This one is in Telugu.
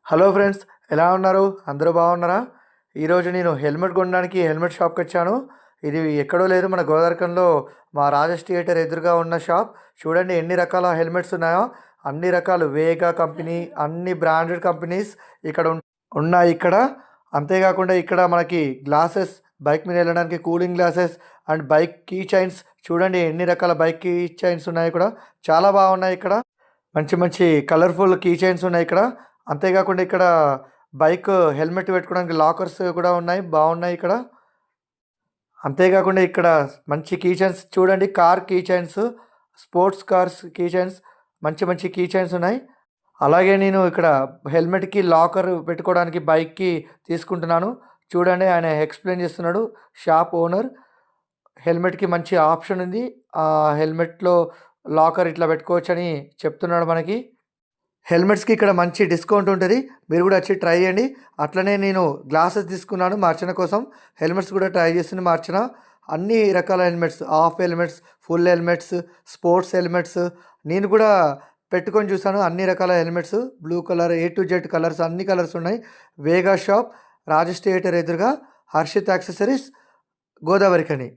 హలో ఫ్రెండ్స్, ఎలా ఉన్నారు? అందరూ బాగున్నారా? ఈరోజు నేను హెల్మెట్ కొనడానికి హెల్మెట్ షాప్కి వచ్చాను. ఇది ఎక్కడో లేదు, మన గోదావరికంలో మా రాజేష్ థియేటర్ ఎదురుగా ఉన్న షాప్. చూడండి ఎన్ని రకాల హెల్మెట్స్ ఉన్నాయో. అన్ని రకాలు వేగా కంపెనీ, అన్ని బ్రాండెడ్ కంపెనీస్ ఇక్కడ ఉన్నాయి ఇక్కడ. అంతేకాకుండా ఇక్కడ మనకి గ్లాసెస్, బైక్ మీద వెళ్ళడానికి cooling glasses and bike key chains. చూడండి ఎన్ని రకాల బైక్ కీ చైన్స్ ఉన్నాయి ఇక్కడ. చాలా బాగున్నాయి ఇక్కడ. మంచి మంచి కలర్ఫుల్ కీ చైన్స్ ఉన్నాయి ఇక్కడ. అంతేకాకుండా ఇక్కడ బైక్ హెల్మెట్ పెట్టుకోవడానికి లాకర్స్ కూడా ఉన్నాయి, బాగున్నాయి ఇక్కడ. అంతేకాకుండా ఇక్కడ మంచి కీ చైన్స్ చూడండి, car key chains, sports cars key chains, మంచి మంచి కీ చైన్స్ ఉన్నాయి. అలాగే నేను ఇక్కడ హెల్మెట్కి లాకర్ పెట్టుకోవడానికి బైక్కి తీసుకుంటున్నాను. చూడండి ఆయన ఎక్స్ప్లెయిన్ చేస్తున్నాడు, షాప్ ఓనర్. హెల్మెట్కి మంచి ఆప్షన్ ఉంది, ఆ హెల్మెట్లో లాకర్ ఇట్లా పెట్టుకోవచ్చని చెప్తున్నాడు మనకి. హెల్మెట్స్కి ఇక్కడ మంచి డిస్కౌంట్ ఉంటుంది, మీరు కూడా వచ్చి ట్రై చేయండి. అట్లనే నేను గ్లాసెస్ తీసుకున్నాను మా అర్చన కోసం. హెల్మెట్స్ కూడా ట్రై చేస్తుంది మా అర్చన. అన్ని రకాల helmets, half helmets, full helmets, sports helmets నేను కూడా పెట్టుకొని చూసాను. అన్ని రకాల helmets, blue colour, A to Z colours, అన్ని కలర్స్ ఉన్నాయి. వేగా షాప్, రాజేష్ థియేటర్ ఎదురుగా, హర్షిత్ యాక్సెసరీస్, గోదావరిఖని.